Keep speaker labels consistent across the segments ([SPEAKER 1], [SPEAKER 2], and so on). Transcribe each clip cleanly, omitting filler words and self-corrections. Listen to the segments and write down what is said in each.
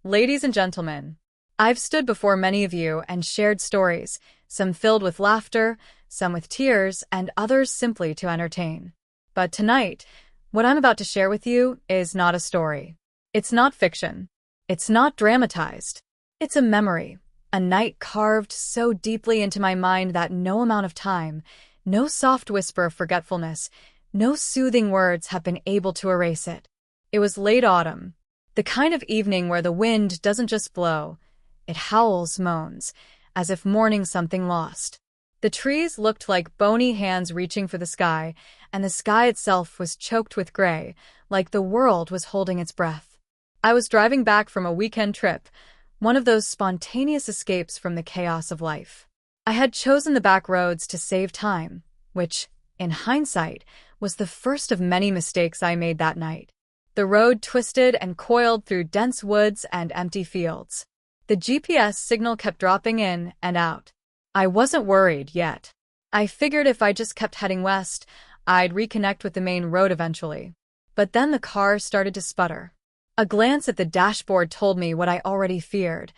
[SPEAKER 1] Ladies and gentlemen, I've stood before many of you and shared stories, some filled with laughter, some with tears, and others simply to entertain. But tonight, what I'm about to share with you is not a story. It's not fiction. It's not dramatized. It's a memory, a night carved so deeply into my mind that no amount of time, no soft whisper of forgetfulness, no soothing words have been able to erase it. It was late autumn, the kind of evening where the wind doesn't just blow, it howls, moans, as if mourning something lost. The trees looked like bony hands reaching for the sky, and the sky itself was choked with gray, like the world was holding its breath. I was driving back from a weekend trip, one of those spontaneous escapes from the chaos of life. I had chosen the back roads to save time, which, in hindsight, was the first of many mistakes I made that night. The road twisted and coiled through dense woods and empty fields. The GPS signal kept dropping in and out. I wasn't worried yet. I figured if I just kept heading west, I'd reconnect with the main road eventually. But then the car started to sputter. A glance at the dashboard told me what I already feared.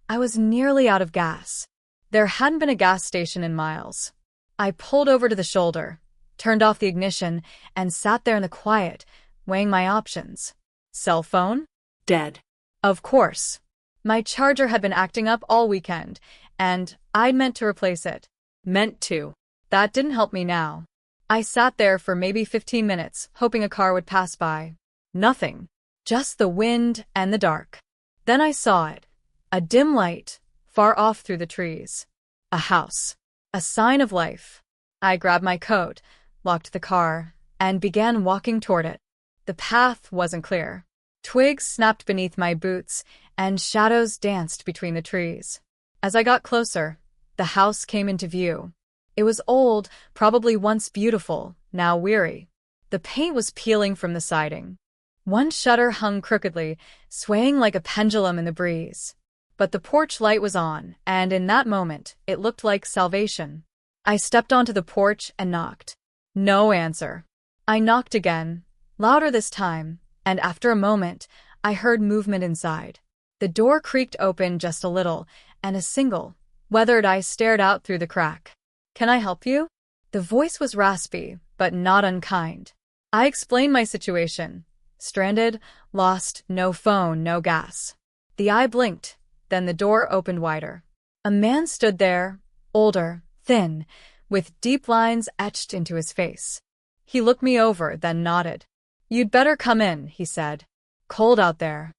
[SPEAKER 1] I was nearly out of gas. There hadn't been a gas station in miles. I pulled over to the shoulder, turned off the ignition, and sat there in the quiet, weighing my options. Cell phone? Dead. Of course. My charger had been acting up all weekend, and I'd meant to replace it. Meant to. That didn't help me now. I sat there for maybe 15 minutes, hoping a car would pass by. Nothing. Just the wind and the dark. Then I saw it. A dim light, far off through the trees. A house. A sign of life. I grabbed my coat, locked the car, and began walking toward it. The path wasn't clear. Twigs snapped beneath my boots, and shadows danced between the trees. As I got closer, the house came into view. It was old, probably once beautiful, now weary. The paint was peeling from the siding. One shutter hung crookedly, swaying like a pendulum in the breeze. But the porch light was on, and in that moment, it looked like salvation. I stepped onto the porch and knocked. No answer. I knocked again, louder this time, and after a moment, I heard movement inside. The door creaked open just a little, and a single, weathered eye stared out through the crack. "Can I help you?" The voice was raspy, but not unkind. I explained my situation. Stranded, lost, no phone, no gas. The eye blinked, then the door opened wider. A man stood there, older, thin, with deep lines etched into his face. He looked me over, then nodded. "You'd better come in," he said. "Cold out there."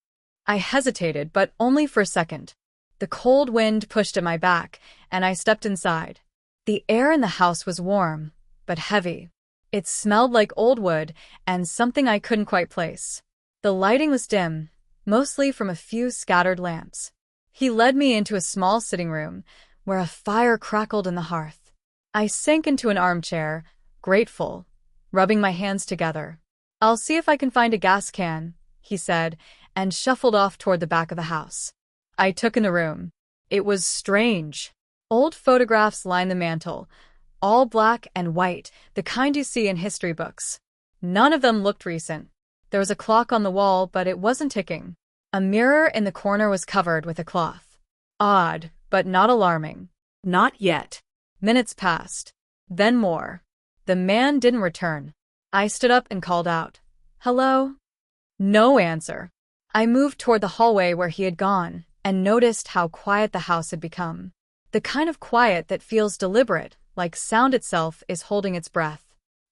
[SPEAKER 1] I hesitated, but only for a second. The cold wind pushed at my back, and I stepped inside. The air in the house was warm, but heavy. It smelled like old wood and something I couldn't quite place. The lighting was dim, mostly from a few scattered lamps. He led me into a small sitting room, where a fire crackled in the hearth. I sank into an armchair, grateful, rubbing my hands together. "I'll see if I can find a gas can," he said, and shuffled off toward the back of the house. I took in the room. It was strange. Old photographs lined the mantel, all black and white, the kind you see in history books. None of them looked recent. There was a clock on the wall, but it wasn't ticking. A mirror in the corner was covered with a cloth. Odd, but not alarming. Not yet. Minutes passed. Then more. The man didn't return. I stood up and called out, "Hello?" No answer. I moved toward the hallway where he had gone, and noticed how quiet the house had become. The kind of quiet that feels deliberate, like sound itself is holding its breath.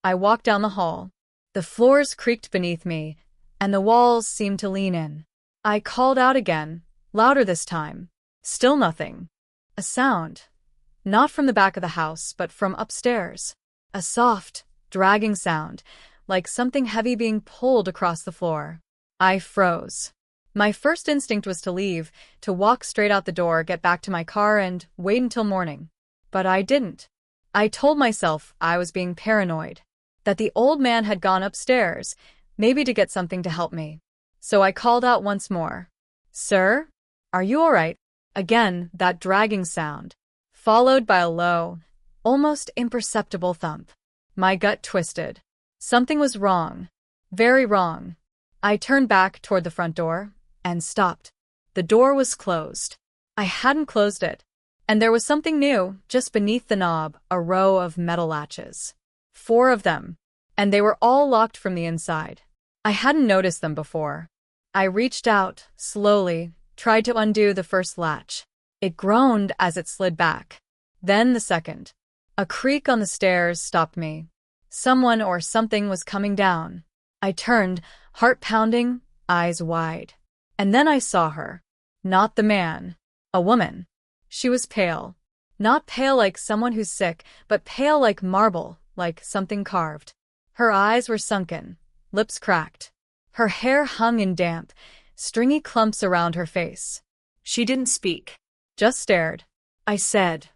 [SPEAKER 1] I walked down the hall. The floors creaked beneath me, and the walls seemed to lean in. I called out again, louder this time. Still nothing. A sound. Not from the back of the house, but from upstairs. A soft, dragging sound, like something heavy being pulled across the floor. I froze. My first instinct was to leave, to walk straight out the door, get back to my car, and wait until morning. But I didn't. I told myself I was being paranoid, that the old man had gone upstairs, maybe to get something to help me. So I called out once more. "Sir? Are you all right?" Again, that dragging sound, followed by a low, almost imperceptible thump. My gut twisted. Something was wrong. Very wrong. I turned back toward the front door and stopped. The door was closed. I hadn't closed it. And there was something new, just beneath the knob, a row of metal latches. 4 of them. And they were all locked from the inside. I hadn't noticed them before. I reached out, slowly, tried to undo the first latch. It groaned as it slid back. Then the second. A creak on the stairs stopped me. Someone or something was coming down. I turned, heart pounding, eyes wide. And then I saw her. Not the man. A woman. She was pale. Not pale like someone who's sick, but pale like marble, like something carved. Her eyes were sunken, lips cracked. Her hair hung in damp, stringy clumps around her face. She didn't speak, just stared. I said,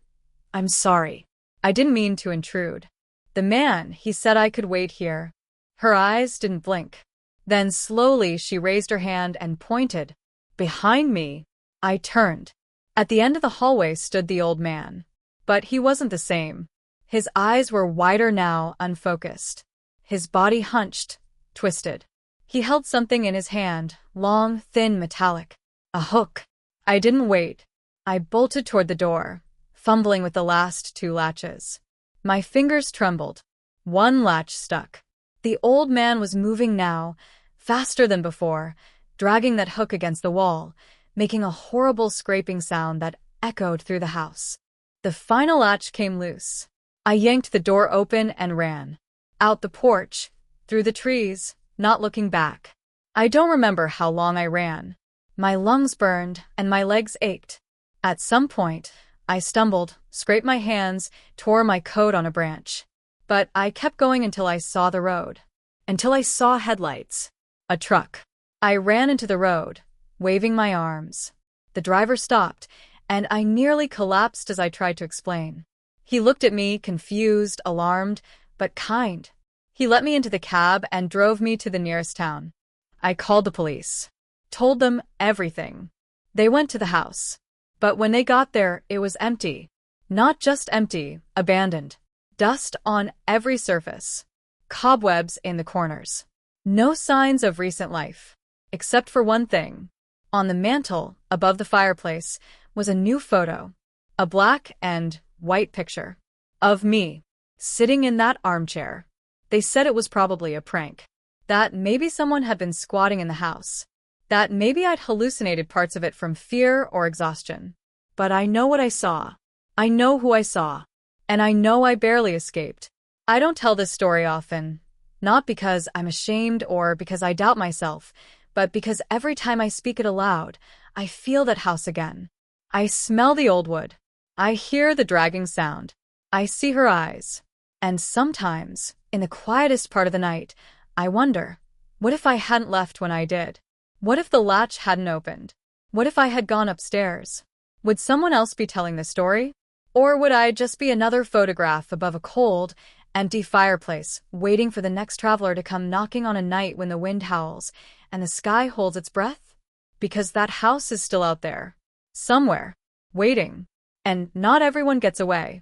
[SPEAKER 1] "I'm sorry. I didn't mean to intrude." The man, he said I could wait here. Her eyes didn't blink. Then slowly she raised her hand and pointed. Behind me. I turned. At the end of the hallway stood the old man. But he wasn't the same. His eyes were wider now, unfocused. His body hunched, twisted. He held something in his hand, long, thin, metallic. A hook. I didn't wait. I bolted toward the door, fumbling with the last 2 latches. My fingers trembled. 1 latch stuck. The old man was moving now, faster than before, dragging that hook against the wall, making a horrible scraping sound that echoed through the house. The final latch came loose. I yanked the door open and ran. Out the porch, through the trees, not looking back. I don't remember how long I ran. My lungs burned and my legs ached. At some point, I stumbled, scraped my hands, tore my coat on a branch. But I kept going until I saw the road. Until I saw headlights. A truck. I ran into the road, waving my arms. The driver stopped, and I nearly collapsed as I tried to explain. He looked at me, confused, alarmed, but kind. He let me into the cab and drove me to the nearest town. I called the police. Told them everything. They went to the house. But when they got there, it was empty. Not just empty, abandoned. Dust on every surface. Cobwebs in the corners. No signs of recent life. Except for one thing. On the mantel, above the fireplace, was a new photo. A black and white picture. Of me. Sitting in that armchair. They said it was probably a prank. That maybe someone had been squatting in the house. That maybe I'd hallucinated parts of it from fear or exhaustion. But I know what I saw. I know who I saw. And I know I barely escaped. I don't tell this story often. Not because I'm ashamed or because I doubt myself, but because every time I speak it aloud, I feel that house again. I smell the old wood. I hear the dragging sound. I see her eyes. And sometimes, in the quietest part of the night, I wonder, what if I hadn't left when I did? What if the latch hadn't opened? What if I had gone upstairs? Would someone else be telling the story? Or would I just be another photograph above a cold, empty fireplace, waiting for the next traveler to come knocking on a night when the wind howls and the sky holds its breath? Because that house is still out there. Somewhere. Waiting. And not everyone gets away.